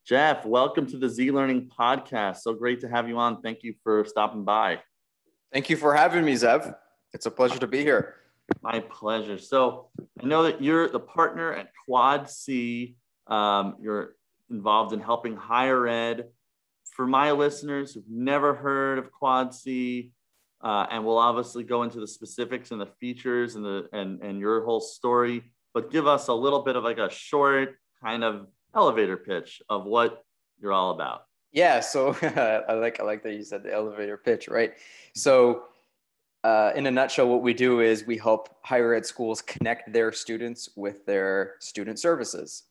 Jeff, welcome to the Z Learning podcast. So great to have you on. Thank you for stopping by. Thank you for having me, Zev. It's a pleasure to be here. My pleasure. So I know that you're the partner at QuadC. You're involved in helping higher ed. For my listeners who've never heard of QuadC, and we'll obviously go into the specifics and the features and your whole story, but give us a little bit of like a short kind of elevator pitch of what you're all about. Yeah, so I like that you said the elevator pitch, right? So in a nutshell, what we do is we help higher ed schools connect their students with their student services,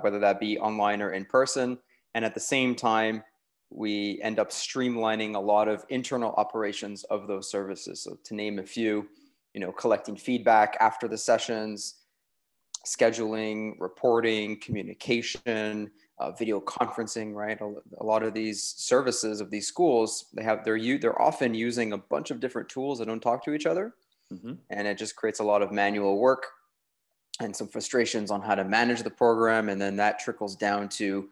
whether that be online or in person. And at the same time, we end up streamlining a lot of internal operations of those services. So to name a few, collecting feedback after the sessions, scheduling, reporting, communication, video conferencing, right? A lot of these services of these schools, they're often using a bunch of different tools that don't talk to each other. Mm-hmm. And it just creates a lot of manual work and some frustrations on how to manage the program. And then that trickles down to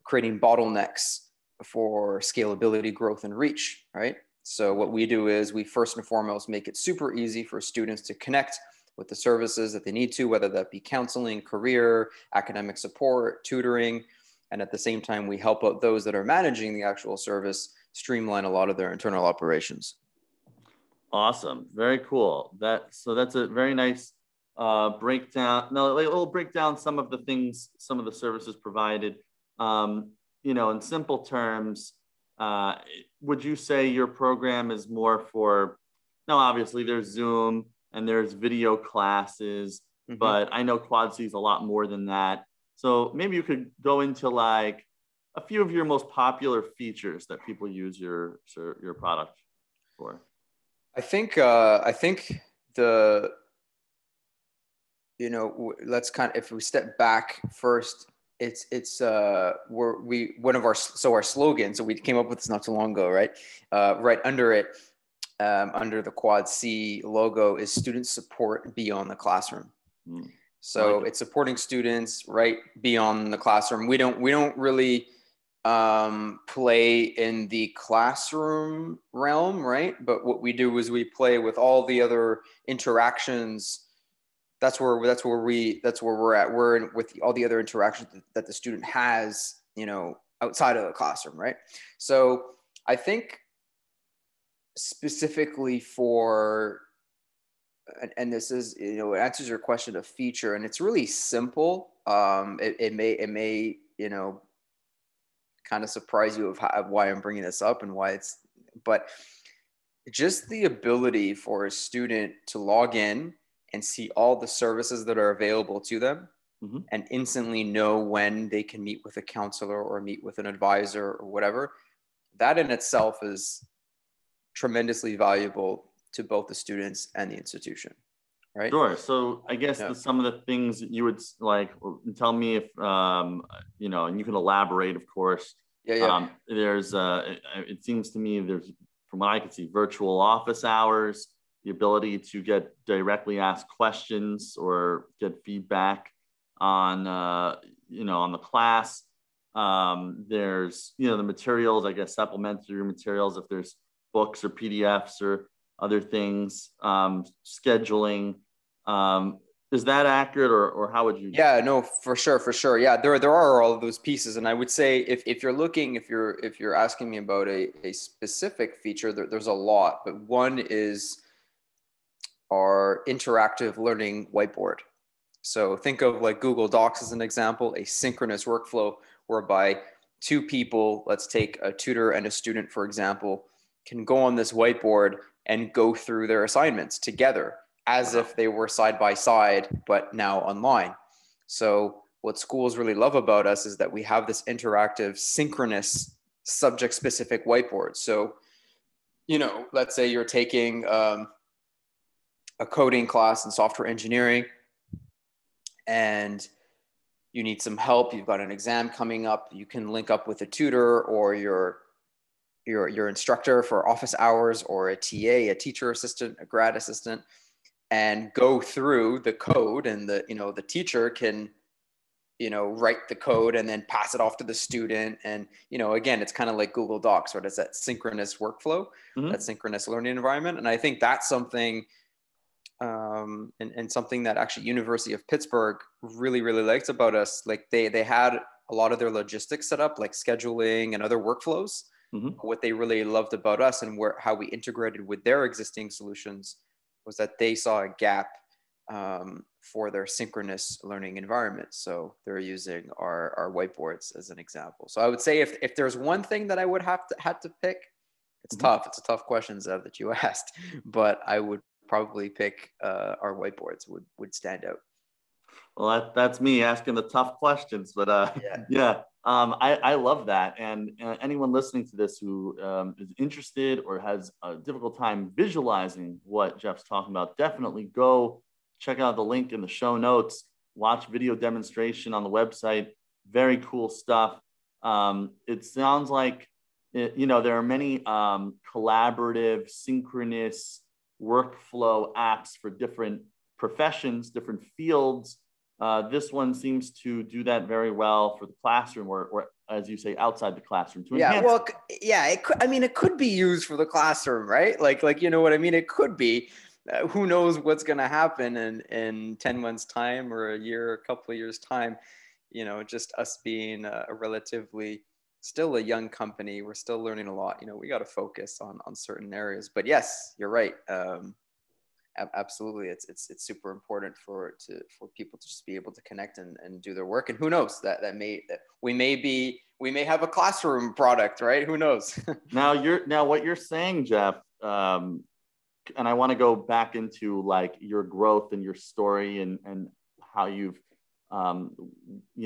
creating bottlenecks for scalability, growth, and reach, right? So what we do is we first and foremost make it super easy for students to connect with the services that they need to, whether that be counseling, career, academic support, tutoring. And at the same time, we help out those that are managing the actual service streamline a lot of their internal operations. Awesome. Very cool. So that's a very nice breakdown. No, we'll break down some of the things, some of the services provided. In simple terms, would you say your program is more for, now obviously there's Zoom and there's video classes, mm-hmm. but I know QuadC is a lot more than that. So maybe you could go into like a few of your most popular features that people use your product for. I think let's if we step back first, our slogan. So we came up with this not too long ago, right? Right under it, under the QuadC logo is student support beyond the classroom. So it's supporting students right beyond the classroom. We don't really play in the classroom realm, right? But what we do is we play with all the other interactions. That's where we're at. We're in with all the other interactions that the student has, outside of the classroom, right? So I think specifically for, and this is, it answers your question of feature, and it's really simple. It may kind of surprise you of why I'm bringing this up and but just the ability for a student to log in and see all the services that are available to them, mm-hmm. and instantly know when they can meet with a counselor or meet with an advisor or whatever. That in itself is tremendously valuable to both the students and the institution, right? Sure. So I guess some of the things that you would like, tell me if, and you can elaborate, of course. Yeah. There's, it seems to me there's, from what I can see, virtual office hours, the ability to get directly asked questions or get feedback on, on the class. There's, the materials, I guess, supplementary materials, if there's books or PDFs or other things, scheduling. Is that accurate or how would you? Yeah, no, for sure. Yeah, there are all of those pieces. And I would say if you're asking me about a specific feature, there's a lot, but one is our interactive learning whiteboard. So think of like Google Docs as an example, a synchronous workflow whereby two people, let's take a tutor and a student, for example, can go on this whiteboard and go through their assignments together as if they were side by side, but now online. So what schools really love about us is that we have this interactive, synchronous, subject-specific whiteboard. So, let's say you're taking a coding class in software engineering and you need some help. You've got an exam coming up. You can link up with a tutor or your instructor for office hours, or a TA, a teacher assistant, a grad assistant, and go through the code, and the teacher can write the code and then pass it off to the student. And, again, it's kind of like Google Docs, right? It's that synchronous workflow, that synchronous learning environment. And I think that's something, and something that actually University of Pittsburgh really, really likes about us. Like they had a lot of their logistics set up, like scheduling and other workflows. What they really loved about us and how we integrated with their existing solutions was that they saw a gap for their synchronous learning environment. So they're using our whiteboards as an example. So I would say if there's one thing that I would had to pick, it's tough. It's a tough question, Zev, that you asked, but I would probably pick our whiteboards would stand out. Well, that's me asking the tough questions, but I love that. And anyone listening to this who is interested or has a difficult time visualizing what Jeff's talking about, definitely go check out the link in the show notes, watch video demonstration on the website. Very cool stuff. It sounds like, there are many collaborative, synchronous workflow apps for different professions, different fields. This one seems to do that very well for the classroom, or as you say, outside the classroom. It could be used for the classroom, right? Like you know what I mean? It could be. Who knows what's going to happen in 10 months time or a couple of years time, just us being a relatively still a young company. We're still learning a lot. We got to focus on certain areas, but yes, you're right. Absolutely. It's super important for people to just be able to connect and do their work. And who knows that we may have a classroom product, right? Who knows? Now what you're saying, Jeff, and I want to go back into like your growth and your story and how you've,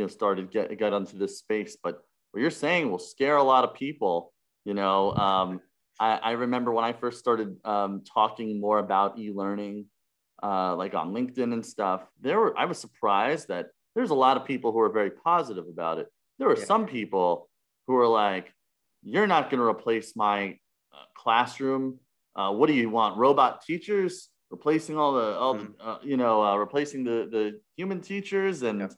started get onto this space. But what you're saying will scare a lot of people. I remember when I first started talking more about e-learning, like on LinkedIn and stuff, I was surprised that there's a lot of people who are very positive about it. There were some people who were like, you're not going to replace my classroom. What do you want? Robot teachers replacing replacing the human teachers, and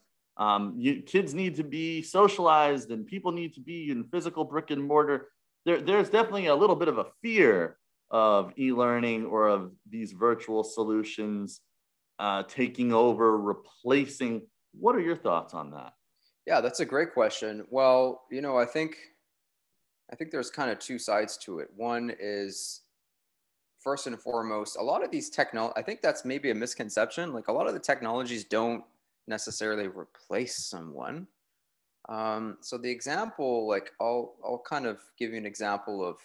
kids need to be socialized, and people need to be in physical brick and mortar. There's definitely a little bit of a fear of e-learning or of these virtual solutions taking over, replacing. What are your thoughts on that? Yeah, that's a great question. Well, I think there's kind of two sides to it. One is, first and foremost, a lot of these I think that's maybe a misconception. Like a lot of the technologies don't necessarily replace someone. So the example, like I'll kind of give you an example of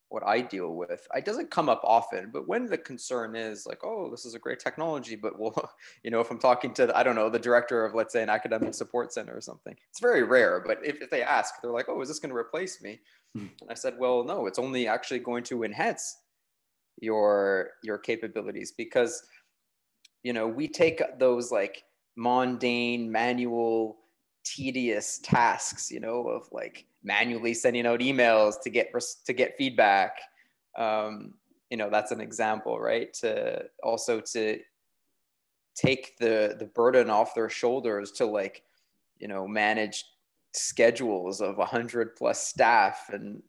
what I deal with. It doesn't come up often, but when the concern is like, oh, this is a great technology, but if I'm talking to, I don't know, the director of, let's say, an academic support center or something, it's very rare. But if they ask, they're like, oh, is this going to replace me? And I said, well, no, it's only actually going to enhance your capabilities, because we take those like mundane, manual, tedious tasks of like manually sending out emails to get feedback. That's an example, right? To take the burden off their shoulders to like manage schedules of 100+ staff, and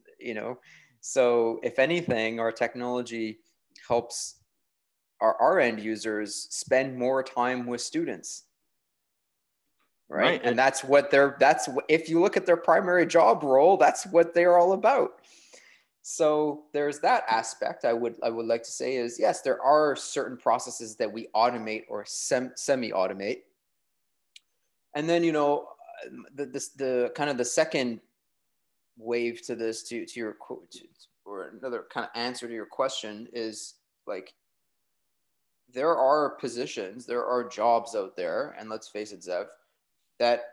so if anything, our technology helps our end users spend more time with students, right? And if you look at their primary job role, that's what they're all about. So there's that aspect. I would like to say is, yes, there are certain processes that we automate or semi-automate. And then, the kind of the second wave to this, to your quote, or another kind of answer to your question is like, there are positions, there are jobs out there, and let's face it, Zev, that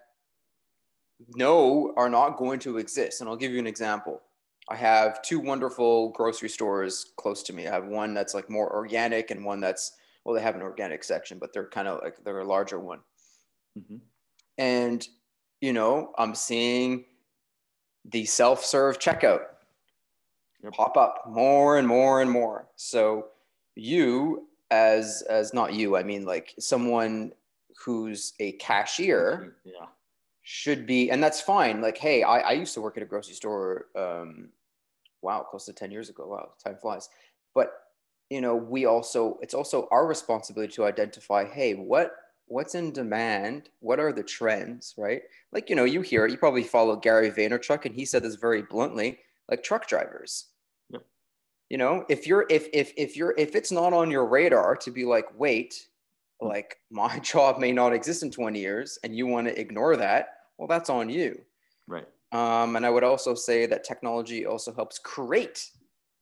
are not going to exist. And I'll give you an example. I have two wonderful grocery stores close to me. I have one that's like more organic, and one that's, well, they have an organic section, but they're kind of like, they're a larger one. Mm-hmm. And, I'm seeing the self-serve checkout pop up more and more and more. So you as not you, I mean like someone who's a cashier, should be, and that's fine. Like, hey, I used to work at a grocery store, wow, close to 10 years ago. Wow, time flies. But, you know, it's also our responsibility to identify, hey, what's in demand? What are the trends, right? Like, you know, you probably follow Gary Vaynerchuk, and he said this very bluntly, like truck drivers. Yep. You know, if it's not on your radar to be like, wait, like my job may not exist in 20 years and you want to ignore that, well, that's on you. Right. And I would also say that technology also helps create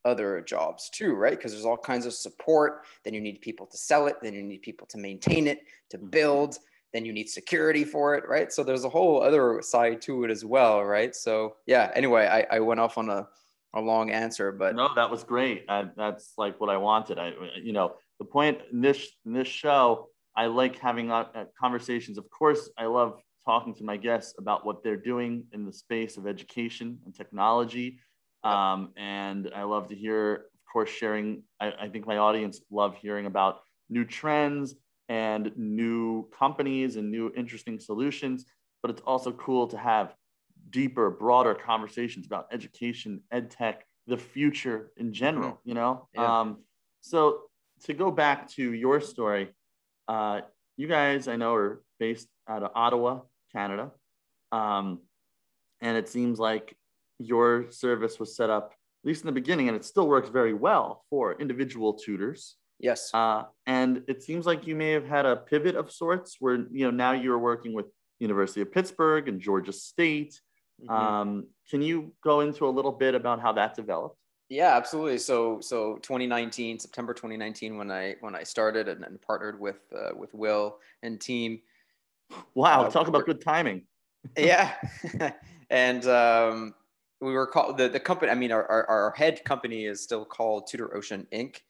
other jobs too, right? Because there's all kinds of support. Then you need people to sell it. Then you need people to maintain it, to build. Then you need security for it, right? So there's a whole other side to it as well, right? So yeah, anyway, I went off on a long answer, but no, that was great. That's like what I wanted. The point in this show, I like having conversations. Of course, I love talking to my guests about what they're doing in the space of education and technology. And I love to hear, of course, sharing. I think my audience love hearing about new trends and new companies and new interesting solutions. But it's also cool to have deeper, broader conversations about education, ed tech, the future in general, you know? Yeah. So to go back to your story, you guys, I know, are based out of Ottawa, Canada. And it seems like your service was set up, at least in the beginning, and it still works very well for individual tutors. Yes. And it seems like you may have had a pivot of sorts where, you know, now you're working with University of Pittsburgh and Georgia State. Can you go into a little bit about how that developed? Yeah, absolutely. So 2019, September 2019, when I started and partnered with Will and team. Wow, talk about good timing. Yeah. And we were called the company. I mean, our head company is still called TutorOcean Inc.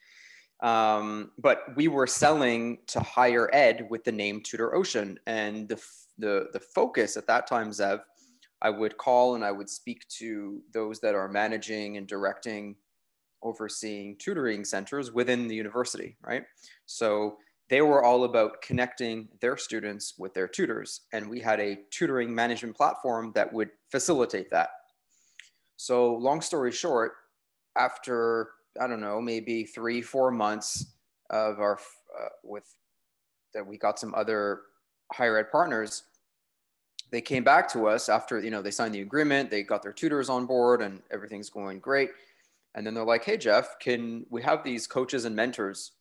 But we were selling to higher ed with the name TutorOcean, and the focus at that time, Zev, I would call and I would speak to those that are managing and directing, overseeing tutoring centers within the university, right? So they were all about connecting their students with their tutors. And we had a tutoring management platform that would facilitate that. So long story short, after, I don't know, maybe 3-4 months of our, that we got some other higher ed partners, they came back to us after, you know, they signed the agreement, they got their tutors on board and everything's going great. And then they're like, hey, Jeff, can we have these coaches and mentors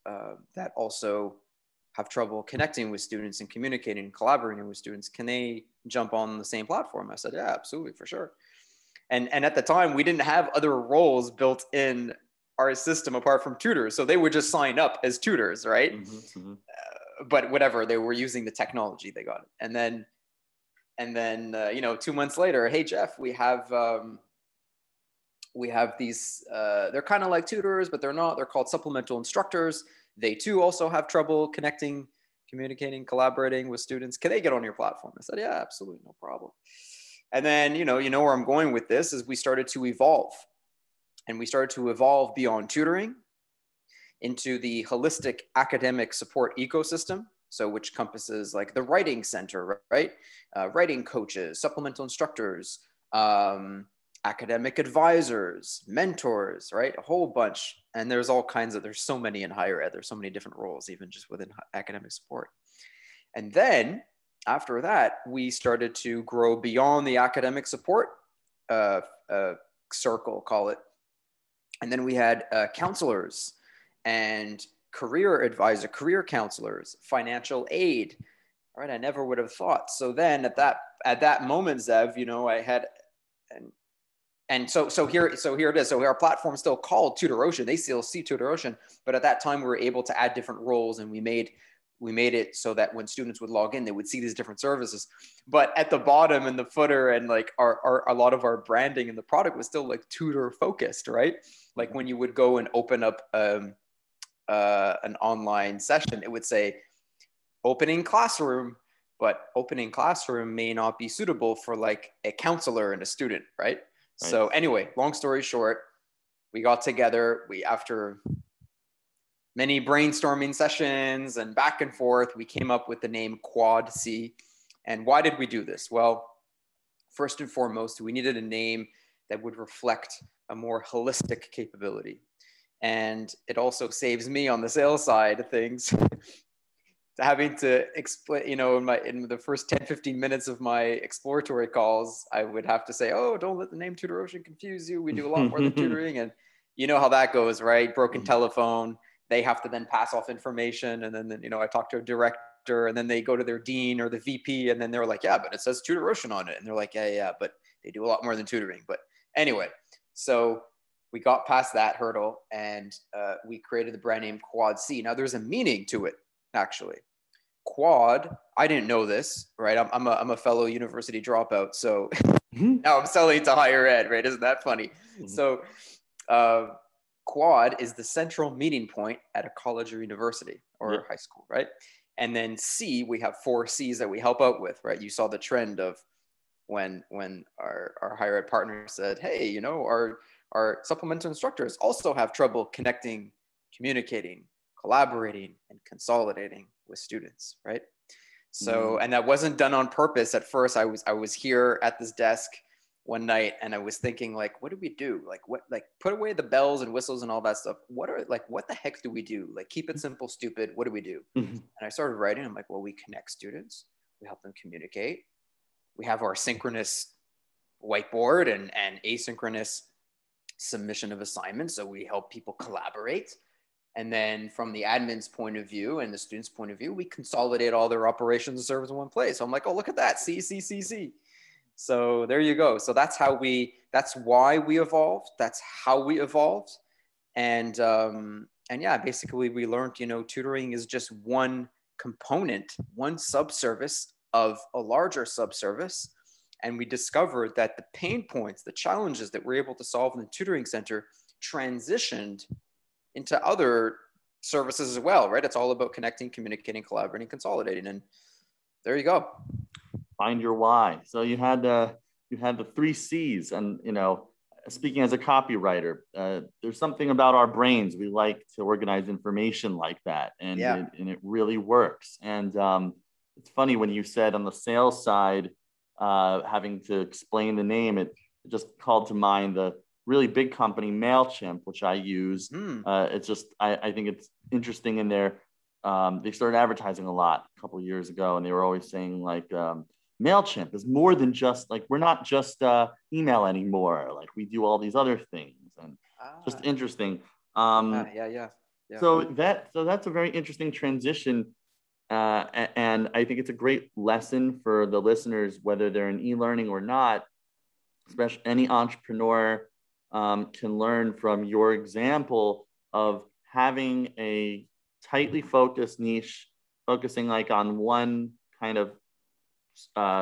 that also have trouble connecting with students and communicating and collaborating with students? Can they jump on the same platform? I said, yeah, absolutely, for sure. And at the time, we didn't have other roles built in our system apart from tutors. So they would just sign up as tutors, right? But whatever, they were using the technology, they got it. And then, you know, 2 months later, hey, Jeff, we have these, they're kind of like tutors, but they're not. They're called supplemental instructors. They too also have trouble connecting, communicating, collaborating with students. Can they get on your platform? I said, yeah, absolutely, no problem. And then, you know where I'm going with this is we started to evolve. And we started to evolve beyond tutoring into the holistic academic support ecosystem. So which encompasses like the writing center, right? Writing coaches, supplemental instructors, academic advisors, mentors, right? A whole bunch. And there's so many in higher ed. There's so many different roles, even just within academic support. And then after that, we started to grow beyond the academic support circle, call it. And then we had counselors and career counselors, financial aid. All right, I never would have thought. So then at that moment, Zev, you know, I had, so here it is. So our platform still called TutorOcean. They still see TutorOcean, but at that time we were able to add different roles, and we made it so that when students would log in, they would see these different services. But at the bottom and the footer and like a lot of our branding and the product was still like tutor focused, right? Like when you would go and open up an online session, it would say opening classroom, but opening classroom may not be suitable for like a counselor and a student, right? So anyway, long story short, we got together, after many brainstorming sessions and back and forth, we came up with the name QuadC. And why did we do this? Well, first and foremost, we needed a name that would reflect a more holistic capability. And it also saves me on the sales side of things having to explain, you know, in the first 10, 15 minutes of my exploratory calls, I would have to say, oh, don't let the name TutorOcean confuse you. We do a lot more than tutoring. And you know how that goes, right? Broken telephone. They have to then pass off information. And then, you know, I talk to a director and then they go to their dean or the VP. And then they're like, yeah, but it says TutorOcean on it. And they're like, yeah, but they do a lot more than tutoring. But anyway, so we got past that hurdle and we created the brand name QuadC. Now there's a meaning to it, actually. Quad, I didn't know this, right? I'm a fellow university dropout. So now I'm selling to higher ed, right? Isn't that funny? So quad is the central meeting point at a college or university or high school, right? And then C, we have 4 C's that we help out with, right? You saw the trend of when our higher ed partner said, hey, you know, our supplemental instructors also have trouble connecting, communicating, collaborating, and consolidating with students, right? So, and that wasn't done on purpose. At first, I was here at this desk one night and I was thinking, like, what do we do? Like, what, like, put away the bells and whistles and all that stuff. What the heck do we do? Like, keep it simple, stupid. What do we do? And I started writing. I'm like, well, we connect students. We help them communicate. We have our synchronous whiteboard and asynchronous submission of assignments. So we help people collaborate. And then from the admin's point of view and the student's point of view, we consolidate all their operations and servers in one place. So I'm like, oh, look at that. C. So there you go. So that's why we evolved. That's how we evolved. And yeah, basically we learned, you know, tutoring is just one component, one subservice of a larger subservice. And we discovered that the pain points, the challenges that we're able to solve in the tutoring center transitioned into other services as well, right? It's all about connecting, communicating, collaborating, consolidating. And there you go. Find your why. So you had the 3 C's, and, you know, speaking as a copywriter, there's something about our brains. We like to organize information like that, and it really works. And it's funny when you said on the sales side, having to explain the name, it just called to mind the really big company MailChimp, which I use. It's just, I think it's interesting in there. They started advertising a lot a couple of years ago, and they were always saying like, MailChimp is more than just like, we're not just email anymore. Like, we do all these other things, and just interesting. So that's a very interesting transition. And I think it's a great lesson for the listeners, whether they're in e-learning or not, especially any entrepreneur can learn from your example of having a tightly focused niche, focusing like on one kind of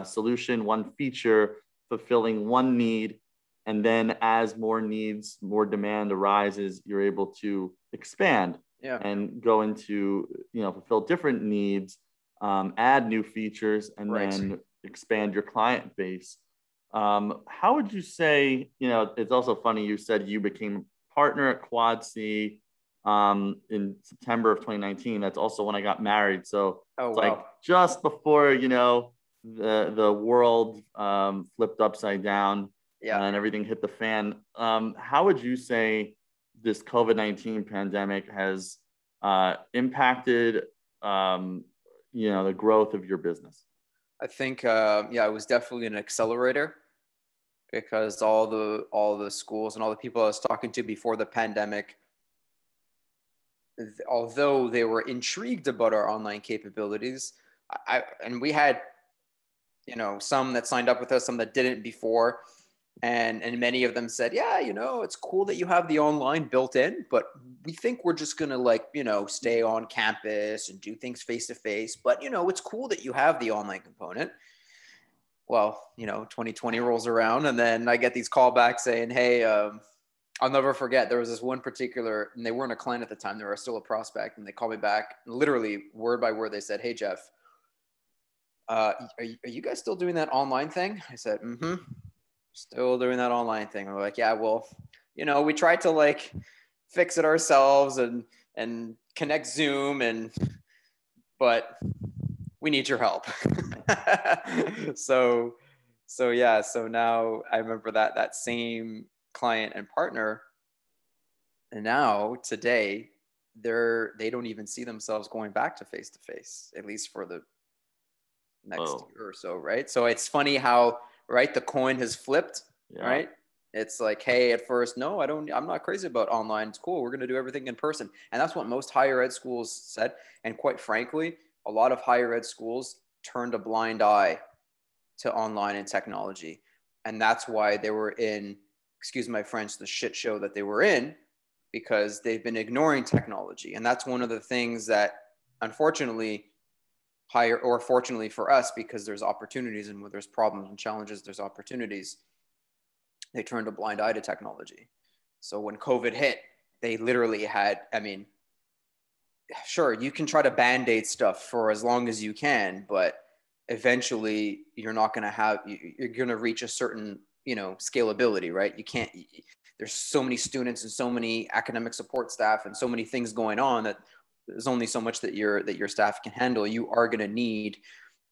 solution, one feature, fulfilling one need. And then as more needs, more demand arises, you're able to expand and go into, you know, fulfill different needs, add new features, and then expand your client base. How would you say, you know, it's also funny, you said you became a partner at QuadC in September of 2019. That's also when I got married. So it's like just before, you know, the world flipped upside down and everything hit the fan. How would you say this COVID-19 pandemic has impacted, you know, the growth of your business? I think, it was definitely an accelerator, because all the schools and all the people I was talking to before the pandemic, although they were intrigued about our online capabilities, and we had, you know, some that signed up with us, some that didn't before. And many of them said, yeah, you know, it's cool that you have the online built in, but we think we're just going to, like, you know, stay on campus and do things face to face. But, you know, it's cool that you have the online component. Well, you know, 2020 rolls around, and then I get these callbacks saying, hey, I'll never forget. There was this one particular, and they weren't a client at the time. They were still a prospect. And they called me back, and literally word by word, they said, hey, Jeff, are you guys still doing that online thing? I said, still doing that online thing. We're like, yeah, well, you know, we tried to like fix it ourselves and connect Zoom, but we need your help. So So yeah, so now I remember that same client and partner, and now today they don't even see themselves going back to face, at least for the next Oh, year or so, right? So it's funny how, right, the coin has flipped, yeah. right? It's like, hey, at first, no, I'm not crazy about online. It's cool. We're going to do everything in person. And that's what most higher ed schools said. And quite frankly, a lot of higher ed schools turned a blind eye to online and technology. And that's why they were in, excuse my French, the shit show that they were in, because they've been ignoring technology. And that's one of the things that, unfortunately, higher, or fortunately for us, because there's opportunities, and where there's problems and challenges, there's opportunities, they turned a blind eye to technology. So when COVID hit, they literally had, I mean, sure, you can try to band-aid stuff for as long as you can, but eventually you're not going to have, you're going to reach a certain, scalability, right? You can't, there's so many students and so many academic support staff and so many things going on that there's only so much that your staff can handle. You are going to need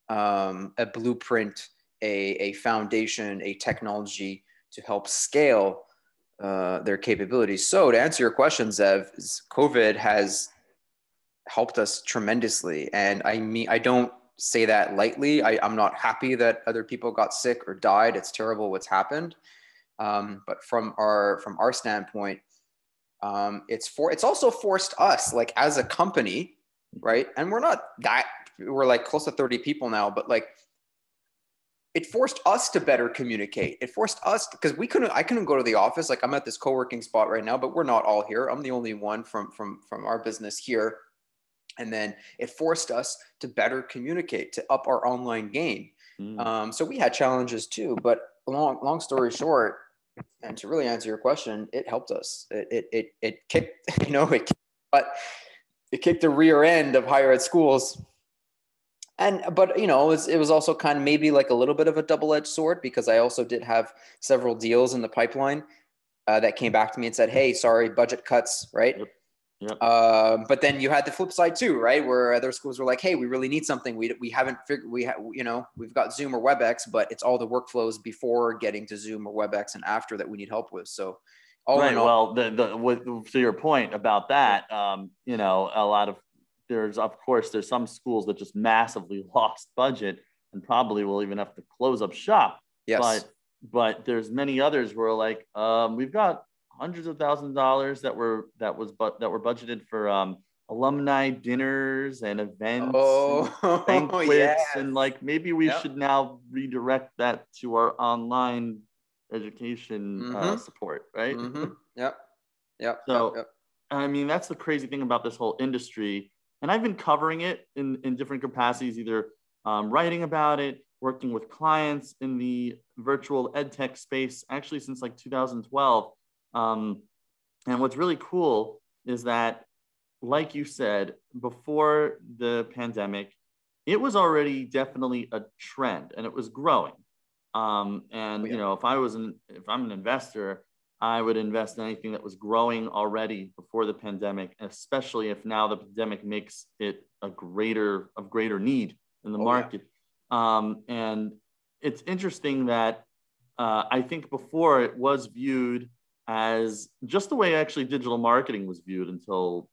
a blueprint, a foundation, a technology to help scale their capabilities. So to answer your question, Zev, COVID has helped us tremendously. And I mean, I don't say that lightly. I'm not happy that other people got sick or died. It's terrible what's happened. But from our standpoint, it's also forced us, like, as a company, right? And we're like close to 30 people now, but like, it forced us to better communicate. It forced us, because I couldn't go to the office. Like, I'm at this co-working spot right now, but we're not all here. I'm the only one from our business here. And then it forced us to better communicate, to up our online game. So we had challenges too, but long story short, and to really answer your question, it helped us. It kicked, it kicked the rear end of higher ed schools. But it was also kind of maybe like a little bit of a double-edged sword, because I also did have several deals in the pipeline that came back to me and said, hey, sorry, budget cuts, right? Yep. Yep. But then you had the flip side too, right? Where other schools were like, hey, we really need something. We haven't figured, we've got Zoom or WebEx, but it's all the workflows before getting to Zoom or WebEx and after that we need help with. So all Right. in all, Well, to your point about that, a lot of there's some schools that just massively lost budget and probably will even have to close up shop. yes. But there's many others where like we've got hundreds of thousands of dollars that were budgeted for alumni dinners and events and banquets yes. and like maybe we Yep. should now redirect that to our online education support, right? Yep. Yep. Yep. So, Yep. I mean, that's the crazy thing about this whole industry. And I've been covering it in different capacities, either writing about it, working with clients in the virtual ed tech space, actually since like 2012. And what's really cool is that, like you said, before the pandemic, it was already definitely a trend and it was growing. And Oh, yeah. if I'm an investor, I would invest in anything that was growing already before the pandemic, especially if now the pandemic makes it of greater need in the market. Yeah. And it's interesting that I think before it was viewed as just the way actually digital marketing was viewed until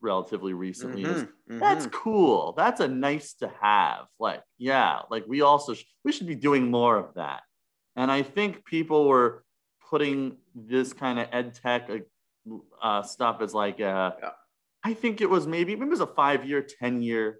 relatively recently is that's cool. That's a nice to have. Like, yeah, like we should be doing more of that. And I think people were putting this kind of ed tech stuff as like, I think it was maybe it was a 5-year, 10-year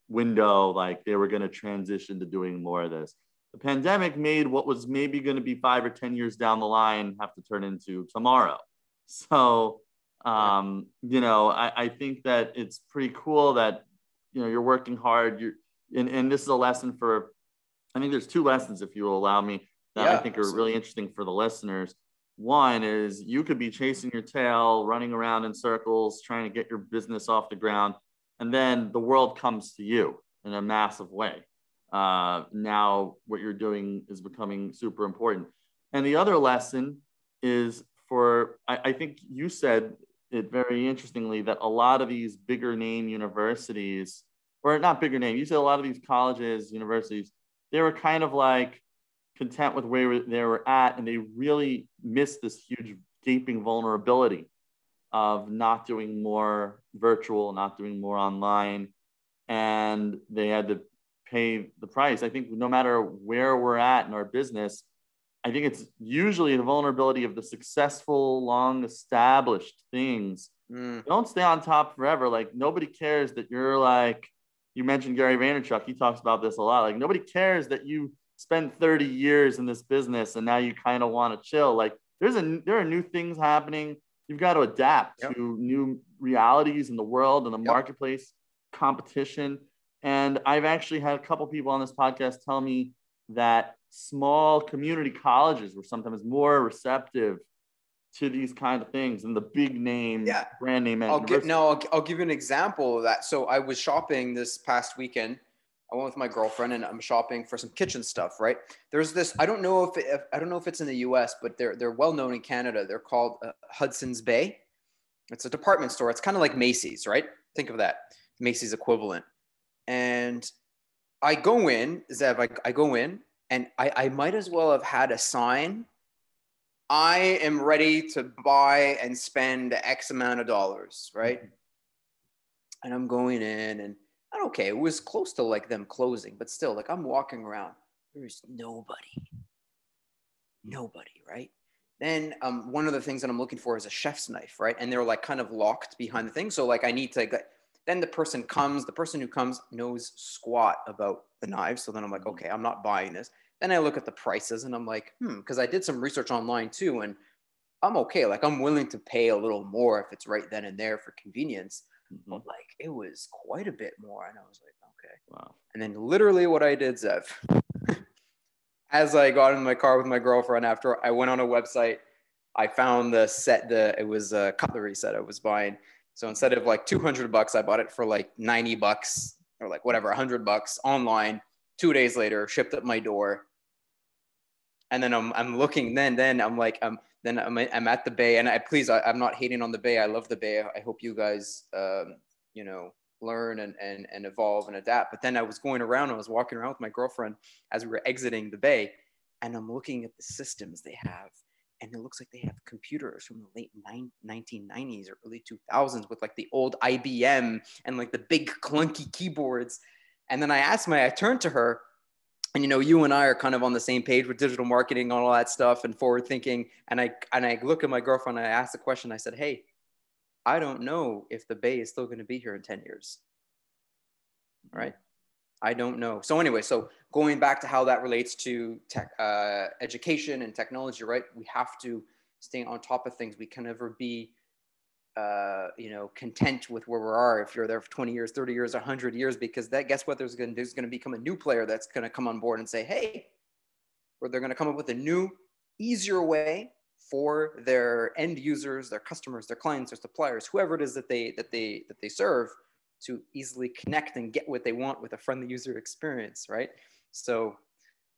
window. Like they were going to transition to doing more of this. The pandemic made what was maybe going to be 5 or 10 years down the line have to turn into tomorrow. So, I think that it's pretty cool that, you're working hard. And this is a lesson I think there's 2 lessons, if you will allow me, that I think are really interesting for the listeners. One is you could be chasing your tail, running around in circles, trying to get your business off the ground. And then the world comes to you in a massive way. Now what you're doing is becoming super important. And the other lesson is I think you said it very interestingly that a lot of these bigger name universities, or not bigger name, you said a lot of these colleges, universities, they were kind of like content with where they were at, and they really missed this huge gaping vulnerability of not doing more virtual, not doing more online, and they had to pay the price. I think no matter where we're at in our business, I think it's usually the vulnerability of the successful, long established things. Don't stay on top forever. Like, nobody cares that you're like, you mentioned Gary Vaynerchuk. He talks about this a lot. Like, nobody cares that you spend 30 years in this business and now you kind of want to chill. Like, there are new things happening. You've got to adapt to new realities in the world and the marketplace, competition. And I've actually had a couple people on this podcast tell me that small community colleges were sometimes more receptive to these kind of things than the big name brand name. I'll give you an example of that. So I was shopping this past weekend. I went with my girlfriend, and I'm shopping for some kitchen stuff. Right? There's this. I don't know if it's in the U.S., but they're well known in Canada. They're called Hudson's Bay. It's a department store. It's kind of like Macy's, right? Think of that, Macy's equivalent. And I go in, Zev. I go in. And I might as well have had a sign. I am ready to buy and spend X amount of dollars, right? And I'm going in, and okay, it was close to like them closing, but still, like, I'm walking around. There's nobody, right? Then one of the things that I'm looking for is a chef's knife, right? And they're like kind of locked behind the thing. So like I need to get, then the person who comes knows squat about the knives. So then I'm like, okay, I'm not buying this. Then I look at the prices and I'm like, because I did some research online too. And I'm okay. Like, I'm willing to pay a little more if it's right then and there for convenience. But like, it was quite a bit more. And I was like, okay. Wow. And then literally what I did, Zev, as I got in my car with my girlfriend, after I went on a website, I found the set, it was a cutlery set I was buying. So instead of like $200, I bought it for like $90 or like whatever, $100 online. 2 days later, shipped at my door. And then I'm looking, then I'm like, I'm at the Bay, and I'm not hating on the Bay. I love the Bay. I hope you guys, learn and evolve and adapt. But then I was going around, I was walking around with my girlfriend as we were exiting the Bay, and I'm looking at the systems they have. And it looks like they have computers from the late 1990s or early 2000s with like the old IBM and like the big clunky keyboards. And then I turned to her, and, you and I are kind of on the same page with digital marketing, all that stuff, and forward thinking. And I look at my girlfriend, and I asked the question. I said, hey, I don't know if the Bay is still going to be here in 10 years. Right? I don't know. So anyway, so going back to how that relates to tech, education and technology, right? We have to stay on top of things. We can never be content with where we are if you're there for 20 years, 30 years, 100 years, because guess what there's going to become a new player that's going to come on board and say, hey, or they're going to come up with a new, easier way for their end users, their customers, their clients, their suppliers, whoever it is that they serve, to easily connect and get what they want with a friendly user experience, right? So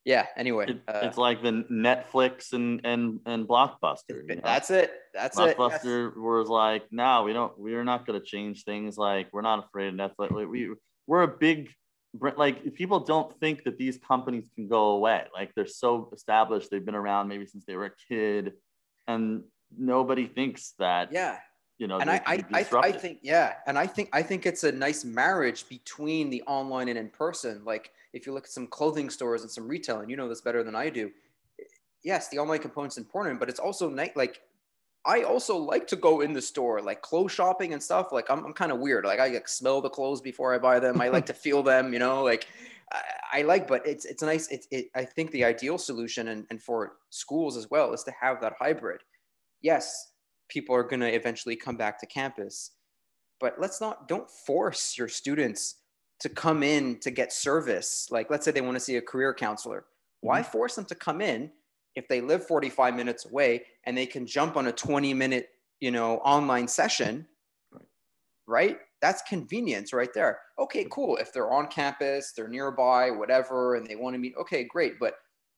yeah, anyway. It's like the Netflix and Blockbuster. That's it. Blockbuster was like, no, we're not going to change things. Like, we're not afraid of Netflix. We're a big, like, people don't think that these companies can go away. Like, they're so established. They've been around maybe since they were a kid, and nobody thinks that. Yeah. And I think it's a nice marriage between the online and in person. Like, if you look at some clothing stores and some retail, and you know this better than I do, yes, the online component's important, but it's also like, I also like to go in the store, like clothes shopping and stuff. Like, I'm kind of weird. Like, I like smell the clothes before I buy them. I like to feel them, like I like, but it's nice. I think the ideal solution and for schools as well is to have that hybrid. Yes, people are going to eventually come back to campus, but don't force your students to come in to get service. Like, let's say they want to see a career counselor. Why force them to come in if they live 45 minutes away and they can jump on a 20-minute, online session, right? That's convenience right there. Okay, cool. If they're on campus, they're nearby, whatever, and they want to meet, okay, great. But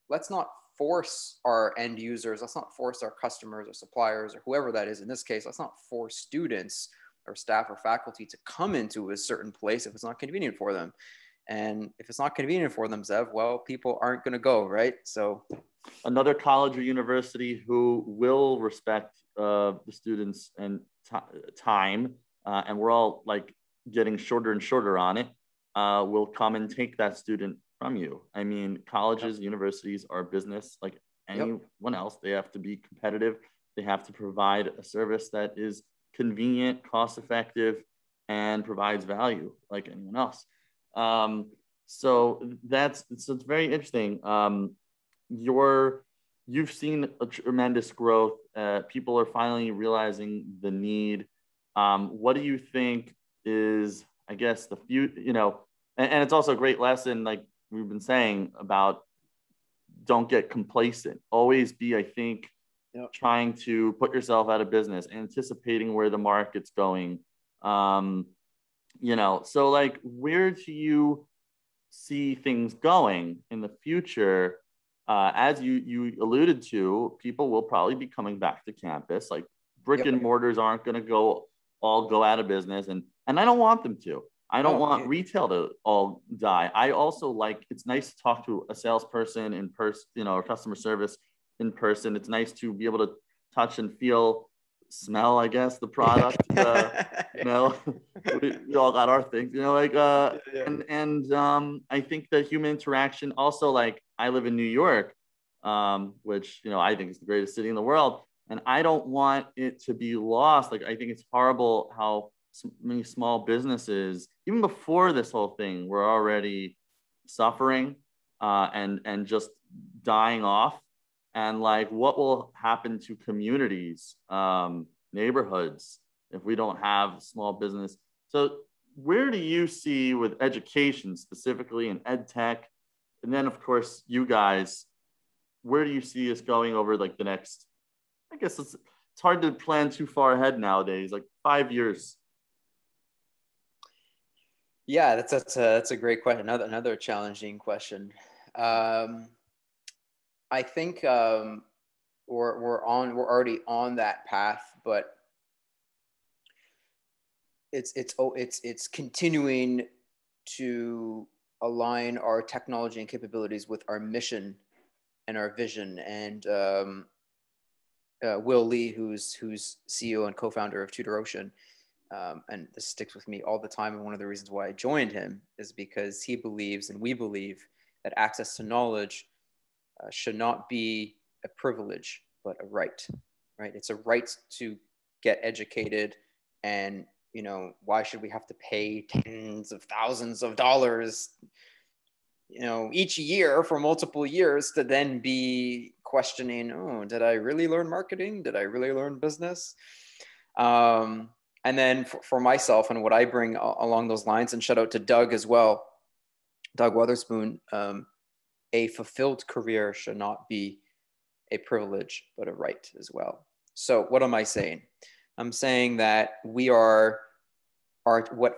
let's not force our end users. Let's not force our customers or suppliers or whoever that is in this case. Let's not force students or staff or faculty to come into a certain place if it's not convenient for them. And if it's not convenient for them, Zev, well, people aren't going to go, right? So another college or university who will respect the students and time, and we're all like getting shorter and shorter on it, will come and take that student from you. I mean, colleges, universities are business like anyone else. They have to be competitive. They have to provide a service that is convenient, cost effective, and provides value like anyone else. So it's very interesting. You've seen a tremendous growth. People are finally realizing the need. What do you think is, I guess, the future, and it's also a great lesson, like we've been saying, about don't get complacent. Always be, I think, trying to put yourself out of business, anticipating where the market's going. So like, where do you see things going in the future? As you alluded to, people will probably be coming back to campus. Like brick and mortars aren't going to all go out of business, and I don't want them to. I don't want retail to all die. I also it's nice to talk to a salesperson in person, or customer service in person. It's nice to be able to touch and feel, smell, I guess, the product. We all got our things, and I think that human interaction also, like I live in New York, which, I think is the greatest city in the world. And I don't want it to be lost. Like, I think it's horrible how many small businesses, even before this whole thing, were already suffering and just dying off. And like, what will happen to communities, neighborhoods, if we don't have small business? So where do you see, with education specifically in ed tech, and then of course you guys, where do you see us going over like the next, I guess it's hard to plan too far ahead nowadays, like 5 years? Yeah, that's a great question. Another challenging question. I think we're already on that path, but it's continuing to align our technology and capabilities with our mission and our vision. And Will Lee, who's CEO and co-founder of TutorOcean, and this sticks with me all the time, and one of the reasons why I joined him is because he believes, and we believe, that access to knowledge should not be a privilege, but a right, right? It's a right to get educated, and why should we have to pay tens of thousands of dollars, each year for multiple years to then be questioning, oh, did I really learn marketing? Did I really learn business? And then for myself and what I bring along those lines, and shout out to Doug as well, Doug Weatherspoon, a fulfilled career should not be a privilege, but a right as well. So what am I saying? I'm saying that we are what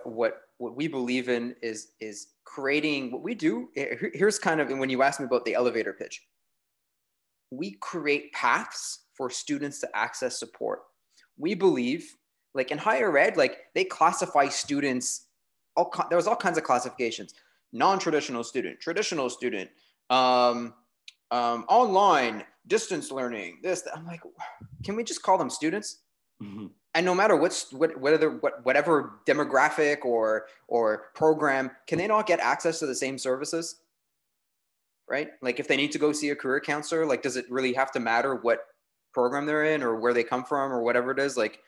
we believe in is creating what we do. Here's kind of, when you asked me about the elevator pitch, we create paths for students to access support. We believe, like in higher ed, like they classify students, there's all kinds of classifications: non-traditional student, traditional student, online, distance learning, this. I'm like, can we just call them students? Mm-hmm. And no matter whatever demographic or program, can they not get access to the same services? Right? Like if they need to go see a career counselor, like, does it really have to matter what program they're in or where they come from or whatever it is? Like,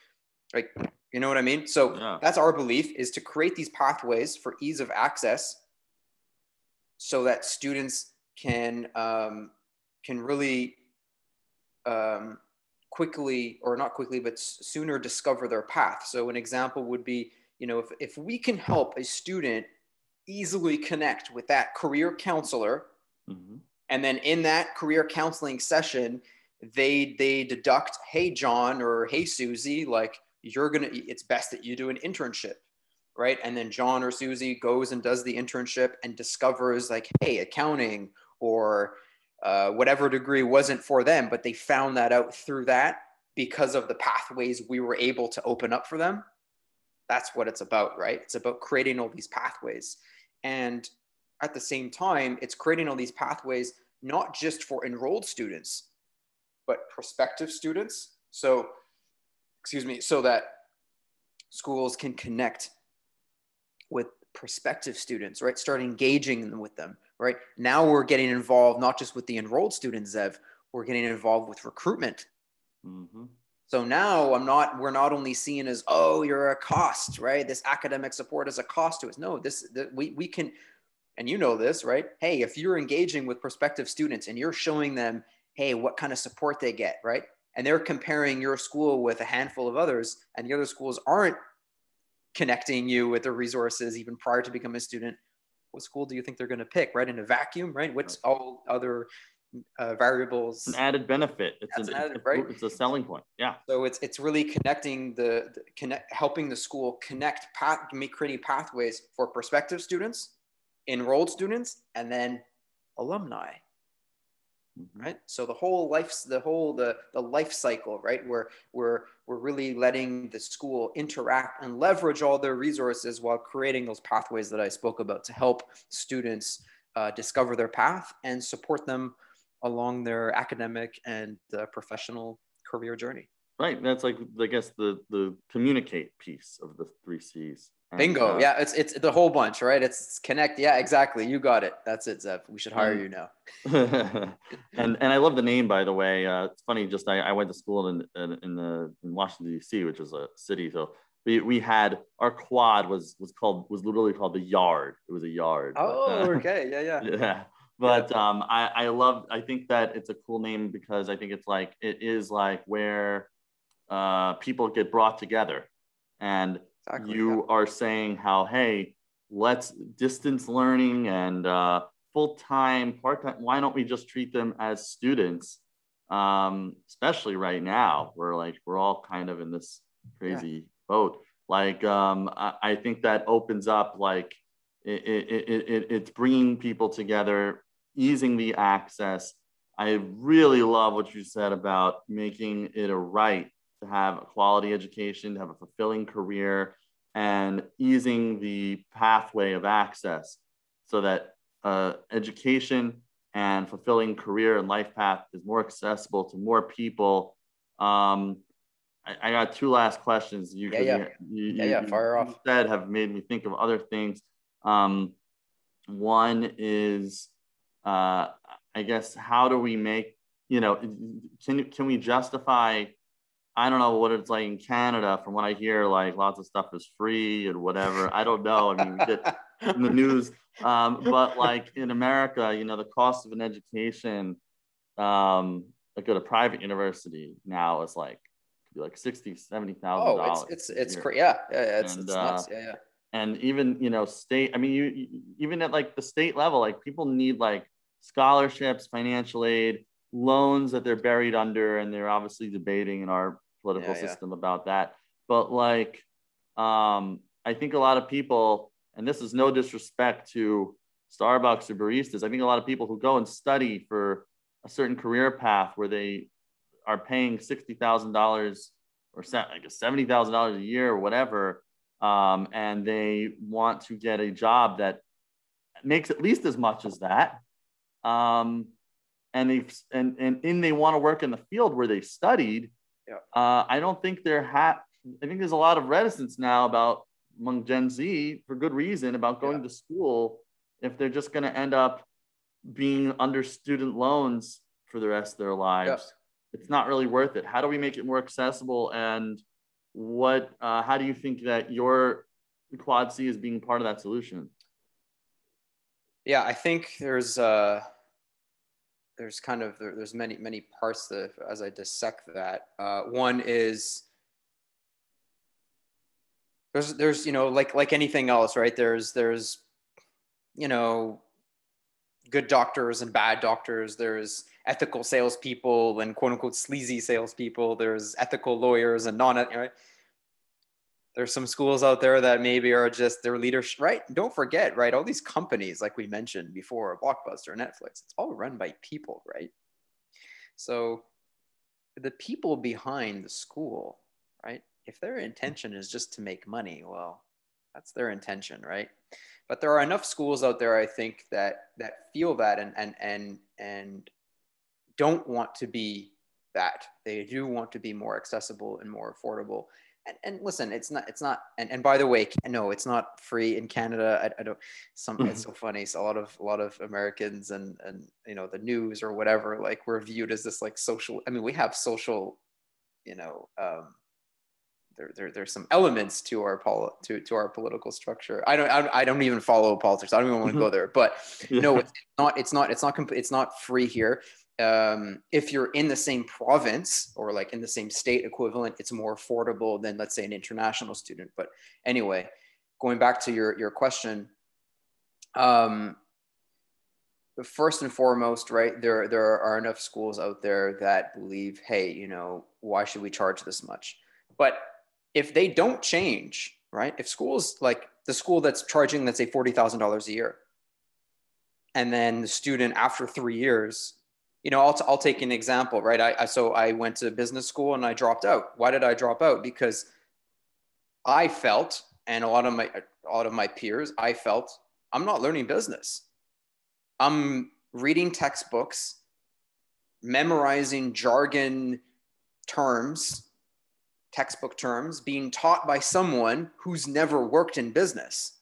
you know what I mean? So That's our belief, is to create these pathways for ease of access so that students can really quickly, or not quickly, but sooner discover their path. So an example would be, if we can help a student easily connect with that career counselor, mm-hmm. and then in that career counseling session, they deduct, hey, John, or hey, Susie, like it's best that you do an internship, right? And then John or Susie goes and does the internship and discovers like, hey, accounting or whatever degree wasn't for them, but they found that out through that because of the pathways we were able to open up for them. That's what it's about, right? It's about creating all these pathways. And at the same time, it's creating all these pathways, not just for enrolled students, but prospective students. So, excuse me, so that schools can connect with prospective students, right? Start engaging with them, right? Now we're getting involved, not just with the enrolled students, Zev, we're getting involved with recruitment. Mm-hmm. So now we're not only seen as, oh, you're a cost, right? This academic support is a cost to us. No, we can, and you know this, right? Hey, if you're engaging with prospective students and you're showing them, hey, what kind of support they get, right? And they're comparing your school with a handful of others, and the other schools aren't connecting you with the resources even prior to becoming a student, what school do you think they're going to pick, right? In a vacuum, right? What's all other variables? An added benefit. It's a selling point. Yeah. So it's really connecting helping the school connect, creating pathways for prospective students, enrolled students, and then alumni. Right. So the whole life cycle, right? We're really letting the school interact and leverage all their resources while creating those pathways that I spoke about to help students discover their path and support them along their academic and professional career journey. Right. That's like, I guess, the communicate piece of the 3 C's. And, bingo. Yeah. It's the whole bunch, right? It's connect. Yeah, exactly. You got it. That's it, Zev. We should hire you now. and I love the name, by the way. It's funny. Just I went to school in Washington, D.C., which is a city. So we had our quad was literally called the Yard. It was a yard. Oh, okay. Yeah. Yeah. But I think that it's a cool name because I think it is like where people get brought together, and exactly, you are saying how, hey, let's distance learning and full-time, part-time, why don't we just treat them as students? Especially right now, we're all kind of in this crazy boat. I think that opens up, it's bringing people together, easing the access. I really love what you said about making it a right to have a quality education, to have a fulfilling career, and easing the pathway of access so that education and fulfilling career and life path is more accessible to more people. I got 2 last questions. You fire off. Said have made me think of other things. One is, I guess, how do we make, can we justify, I don't know what it's like in Canada. From what I hear, lots of stuff is free and whatever. I don't know. I mean, we get in the news. But in America, the cost of an education, go to private university now is like $60,000-$70,000. Oh, it's crazy. Yeah. It's nuts. Yeah. And even, state, I mean, even at the state level, people need scholarships, financial aid, loans that they're buried under, and they're obviously debating in our political system about that. But I think a lot of people, and this is no disrespect to Starbucks or baristas, I think a lot of people who go and study for a certain career path where they are paying $60,000 or $70,000 a year or whatever, and they want to get a job that makes at least as much as that, and they want to work in the field where they studied. I don't think I think there's a lot of reticence now among Gen Z, for good reason, about going to school if they're just going to end up being under student loans for the rest of their lives. It's not really worth it. How do we make it more accessible? And how do you think that your QuadC is being part of that solution? Yeah, I think there's many parts as I dissect that. One is there's like anything else, right? There's good doctors and bad doctors. There's ethical salespeople and quote unquote sleazy salespeople. There's ethical lawyers and non-ethical. Right? There's some schools out there that maybe are just their leadership, right? Don't forget, right? All these companies, like we mentioned before, Blockbuster, Netflix, it's all run by people, right? So the people behind the school, right? If their intention is just to make money, well, That's their intention, right? But there are enough schools out there, I think, that feel that and don't want to be that. They do want to be more accessible and more affordable. And listen, it's not, and by the way, no, it's not free in Canada. I don't, it's so funny. So a lot of Americans and, you know, the news or whatever, like we're viewed as this like social, I mean, we have social, you know, there's some elements to our to our political structure. I don't even follow politics. I don't even want to go there. But no, it's not free here. If you're in the same province or like in the same state equivalent, it's more affordable than, let's say, an international student. But anyway, going back to your question, first and foremost, right, there are enough schools out there that believe, hey, you know, why should we charge this much? But if they don't change, right, if schools like the school that's charging, let's say, $40,000 a year, and then the student after 3 years, you know, I'll take an example, right? So I went to business school and I dropped out. Why did I drop out? Because I felt, and a lot of my peers, I felt, I'm not learning business. I'm reading textbooks, memorizing jargon terms, textbook terms, being taught by someone who's never worked in business.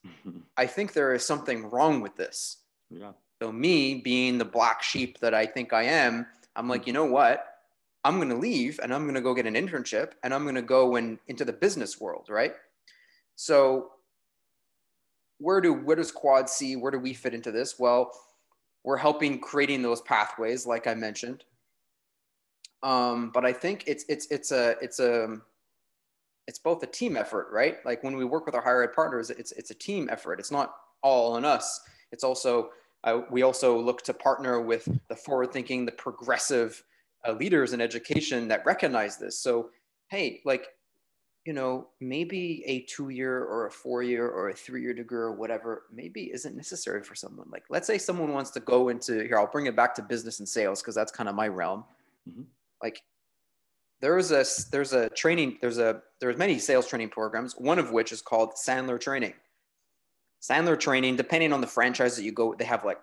I think there is something wrong with this. Yeah. So me being the black sheep that I think I am, I'm like, you know what? I'm going to leave and I'm going to go get an internship and I'm going to go into the business world, right? So where does QuadC, where do we fit into this? Well, we're helping creating those pathways, like I mentioned. But I think it's both a team effort, right? Like when we work with our higher ed partners, it's a team effort. It's not all on us. It's also, we also look to partner with the forward-thinking, the progressive leaders in education that recognize this. So, hey, like, you know, maybe a 2-year or a 4-year or a 3-year degree or whatever, maybe isn't necessary for someone. Like, let's say someone wants to go into, here, I'll bring it back to business and sales, because that's kind of my realm. Mm-hmm. Like, there's many sales training programs, one of which is called Sandler Training. Sandler Training, depending on the franchise that you go, they have like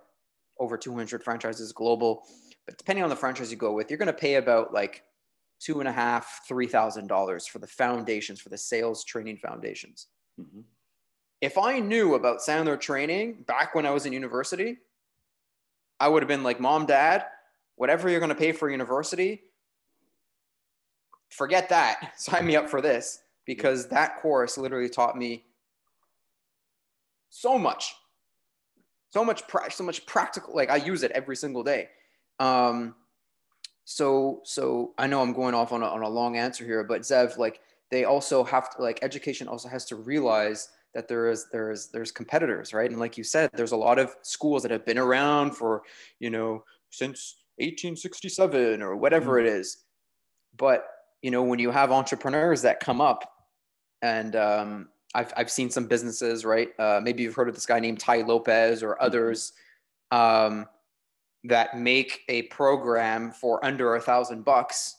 over 200 franchises global, but depending on the franchise you go with, you're going to pay about like $2,500, $3,000 for the foundations, for the sales training foundations. Mm-hmm. If I knew about Sandler Training back when I was in university, I would have been like, Mom, Dad, whatever you're going to pay for university, forget that. Sign me up for this, because that course literally taught me so much practical. Like, I use it every single day. So I know I'm going off on a long answer here, but Zev, like, they also have to, like, education also has to realize that there's competitors, right? And like you said, there's a lot of schools that have been around for, you know, since 1867 or whatever it is. But, you know, when you have entrepreneurs that come up, and I've seen some businesses, right? Maybe you've heard of this guy named Tai Lopez or others, that make a program for under $1,000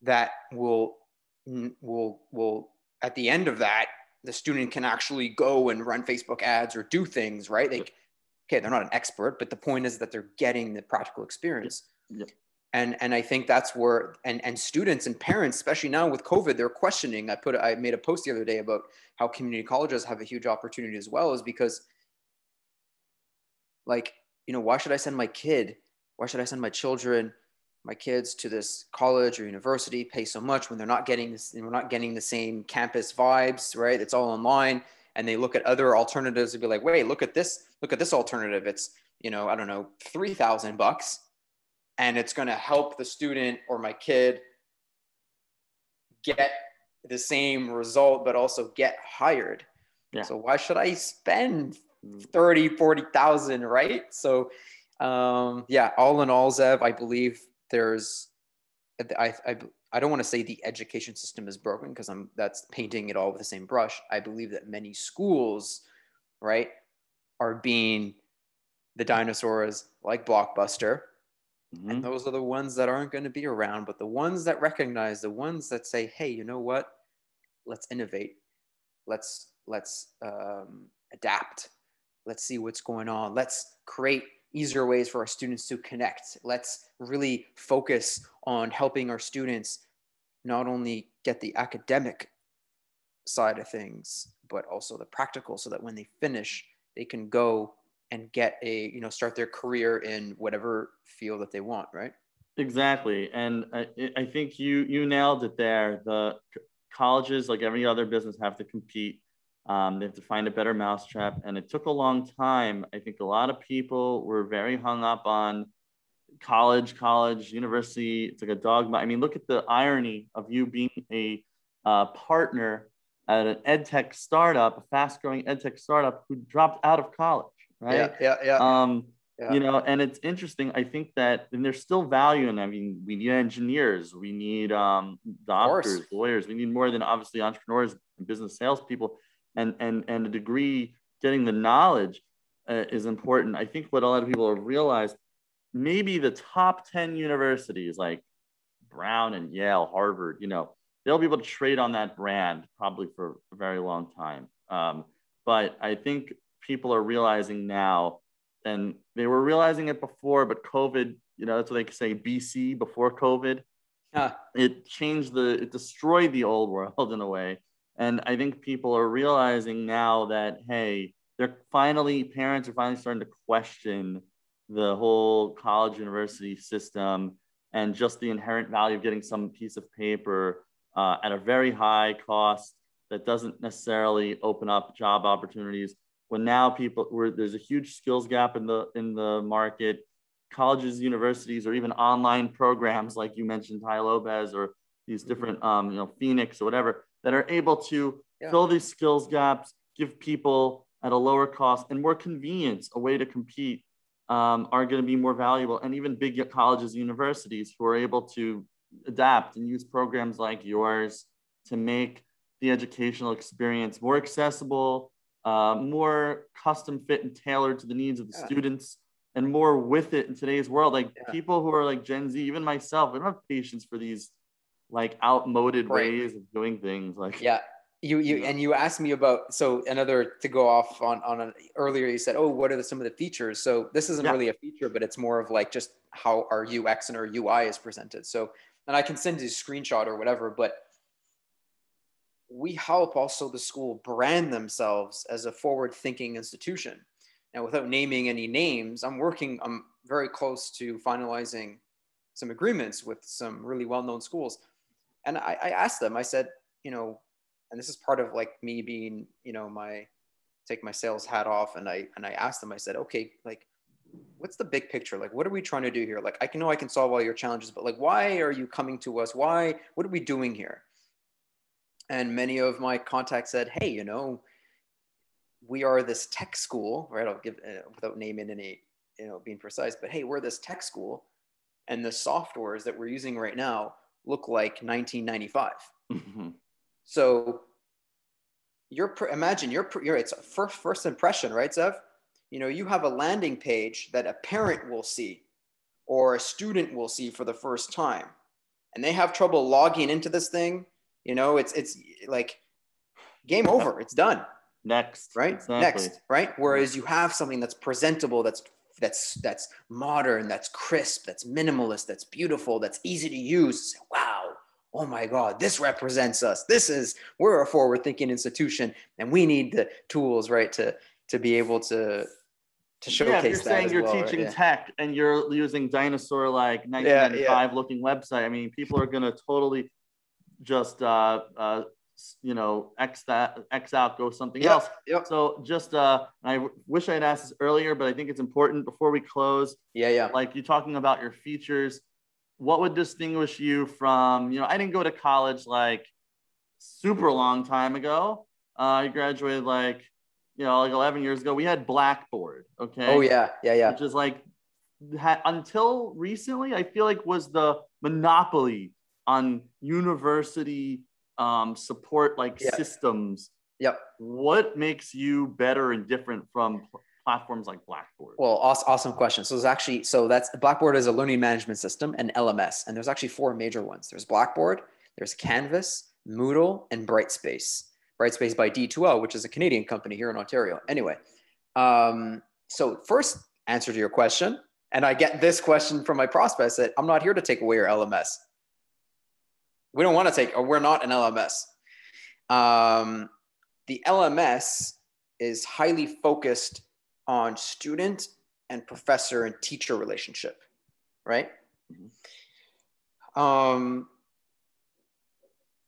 that will at the end of that, the student can actually go and run Facebook ads or do things, right? Okay, they're not an expert, but the point is that they're getting the practical experience. Yep. And I think that's where, and students and parents, especially now with COVID, they're questioning. I made a post the other day about how community colleges have a huge opportunity as well, is because, like, you know, why should I send my children, my kids to this college or university, pay so much when they're not getting this, and we're not getting the same campus vibes, right? It's all online. And they look at other alternatives and be like, wait, look at this alternative. It's, you know, I don't know, $3,000. And it's going to help the student or my kid get the same result, but also get hired. Yeah. So why should I spend 30, 40,000, right? So yeah, all in all, Zev, I believe I don't want to say the education system is broken, because that's painting it all with the same brush. I believe that many schools, right, are being the dinosaurs like Blockbuster. Mm-hmm. And those are the ones that aren't going to be around, but the ones that recognize, the ones that say, hey, you know what? Let's innovate. let's adapt. Let's see what's going on. Let's create easier ways for our students to connect. Let's really focus on helping our students not only get the academic side of things, but also the practical, so that when they finish, they can go and get start their career in whatever field that they want, right? Exactly. And I think you nailed it there. The colleges, like every other business, have to compete. They have to find a better mousetrap. And it took a long time. I think a lot of people were very hung up on college, university. It's like a dogma. I mean, look at the irony of you being a partner at an ed tech startup, a fast growing ed tech startup who dropped out of college, right? Yeah. You know, and it's interesting. I think that, and there's still value in, I mean, we need engineers, we need doctors, lawyers, we need more than obviously entrepreneurs and business salespeople, and a degree, getting the knowledge is important. I think what a lot of people have realized, maybe the top 10 universities like Brown and Yale, Harvard, you know, they'll be able to trade on that brand probably for a very long time. But I think people are realizing now, and they were realizing it before, but COVID, you know, that's what they say, BC, before COVID, it destroyed the old world in a way. And I think people are realizing now that, hey, parents are finally starting to question the whole college university system and just the inherent value of getting some piece of paper at a very high cost that doesn't necessarily open up job opportunities. When now there's a huge skills gap in the market. Colleges, universities, or even online programs like you mentioned, Ty Lopez, or these different Phoenix or whatever, that are able to fill these skills gaps, give people at a lower cost and more convenience a way to compete, are going to be more valuable. And even big colleges and universities who are able to adapt and use programs like yours to make the educational experience more accessible, more custom fit and tailored to the needs of the students, and more with it in today's world. Like people who are like Gen Z, even myself, I don't have patience for these like outmoded ways of doing things. Like, and you asked me about, so another, to go off on earlier, you said, oh, what are some of the features? So this isn't really a feature, but it's more of like just how our UX and our UI is presented. So, and I can send you a screenshot or whatever, but we help also the school brand themselves as a forward-thinking institution. Now, without naming any names, I'm very close to finalizing some agreements with some really well-known schools. And I asked them, I said, and this is part of like me being, take my sales hat off. And I asked them, I said, okay, like, what's the big picture? Like, what are we trying to do here? Like, I can solve all your challenges, but like, why are you coming to us? What are we doing here? And many of my contacts said, hey, we are this tech school, right? I'll give, without naming any, being precise, but hey, we're this tech school, and the softwares that we're using right now look like 1995. Mm-hmm. So imagine it's a first impression, right, Zev? You have a landing page that a parent will see or a student will see for the first time, and they have trouble logging into this thing. It's like game over. It's done. Next, right? Exactly. Next, right? Whereas you have something that's presentable, that's modern, that's crisp, that's minimalist, that's beautiful, that's easy to use. Wow. Oh my God, this represents us. We're a forward-thinking institution, and we need the tools, right, to be able to showcase if you're saying you're teaching tech and you're using dinosaur like 1995 looking website, I mean, people are going to totally just X out, go something else. So just I wish I'd asked this earlier, but I think it's important before we close. Like, you're talking about your features. What would distinguish you from, I didn't go to college like super long time ago. I graduated like 11 years ago. We had Blackboard. Okay. Oh yeah. Which is like, until recently, I feel like was the monopoly on university support systems. What makes you better and different from platforms like Blackboard? Well, awesome question. So that's Blackboard is a learning management system, and LMS, and there's actually 4 major ones. There's Blackboard, there's Canvas, Moodle, and Brightspace. Brightspace by D2L, which is a Canadian company here in Ontario. Anyway, so first answer to your question, and I get this question from my prospects that I'm not here to take away your LMS. We don't want to take, or we're not an LMS. The LMS is highly focused on student and professor and teacher relationship, right?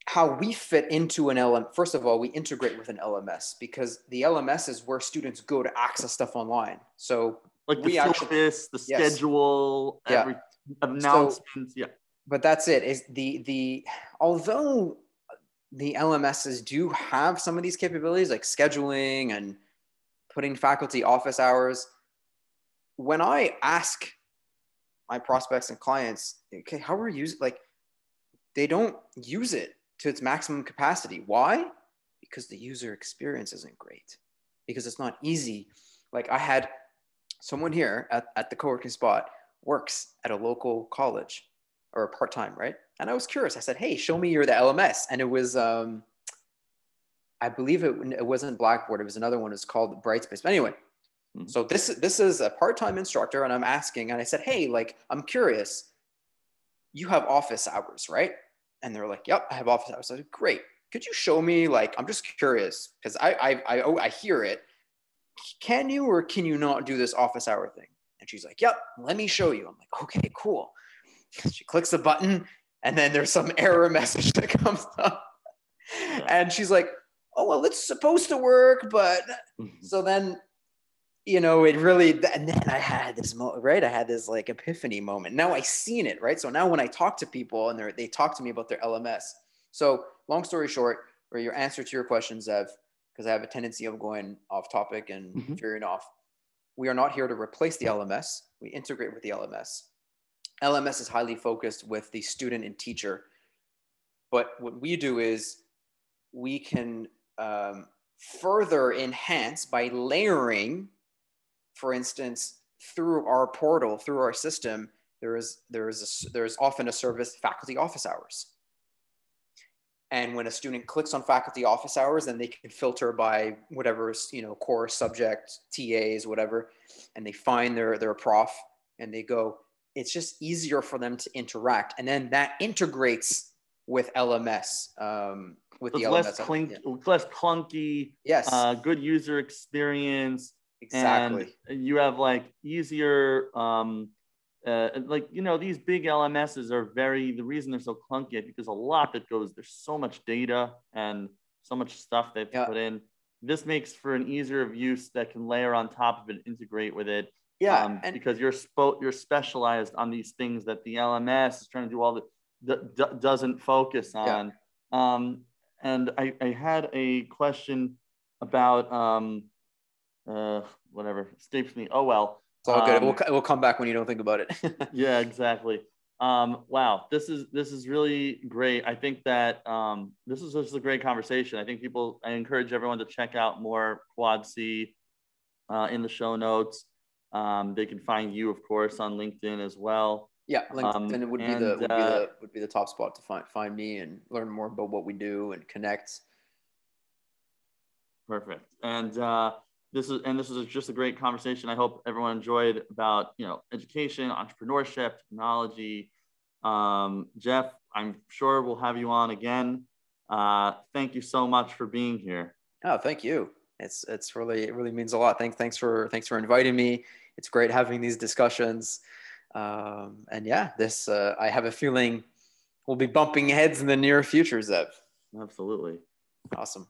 How we fit into an LMS, first of all, we integrate with an LMS because the LMS is where students go to access stuff online. So like the syllabus, the schedule, every announcements, But that's it. Is although the LMSs do have some of these capabilities like scheduling and putting faculty office hours, when I ask my prospects and clients, okay, how are you using, like, they don't use it to its maximum capacity. Why? Because the user experience isn't great, because it's not easy. Like, I had someone here at the co-working spot works at a local college, or part-time, right? And I was curious. I said, hey, show me the LMS. And it was, I believe it wasn't Blackboard. It was another one. It's called Brightspace. But anyway, so this is a part-time instructor, and I'm asking, and I said, hey, like, I'm curious, you have office hours, right? And they're like, yep, I have office hours. I said, great. Could you show me, like, I'm just curious because I hear it. Can you or can you not do this office hour thing? And she's like, yep, let me show you. I'm like, okay, cool. She clicks the button, and then there's some error message that comes up. And she's like, oh, well, it's supposed to work. But so then, it really, and then I had this moment, right? I had this like epiphany moment. Now I seen it, right? So now when I talk to people and they talk to me about their LMS. So long story short, or your answer to your question, Zev, because I have a tendency of going off topic and veering off. We are not here to replace the LMS. We integrate with the LMS. LMS is highly focused with the student and teacher. But what we do is we can further enhance by layering. For instance, through our portal, through our system, there's often a service, faculty office hours. And when a student clicks on faculty office hours, then they can filter by whatever, course, subject, TAs, whatever, and they find their prof and they go, it's just easier for them to interact. And then that integrates with LMS, with the LMS. Less clunky, yes, good user experience. Exactly. And you have like easier, these big LMSs are the reason they're so clunky because a lot that goes, there's so much data and so much stuff they've put in. This makes for an easier of use that can layer on top of it, integrate with it. Yeah. Because you're specialized on these things that the LMS is trying to do all that doesn't focus on. Yeah. And I had a question about, whatever escapes me. Oh, well, it's all good. We'll come back when you don't think about it. Yeah, exactly. Wow. This is really great. I think that, this is just a great conversation. I encourage everyone to check out more QuadC, in the show notes. They can find you, of course, on LinkedIn as well. Yeah. LinkedIn would be the top spot to find me and learn more about what we do and connect. Perfect. And, this is just a great conversation. I hope everyone enjoyed about, education, entrepreneurship, technology. Jeff, I'm sure we'll have you on again. Thank you so much for being here. Oh, thank you. It really means a lot. Thanks for inviting me. It's great having these discussions. And yeah, I have a feeling we'll be bumping heads in the near future, Zev. Absolutely. Awesome.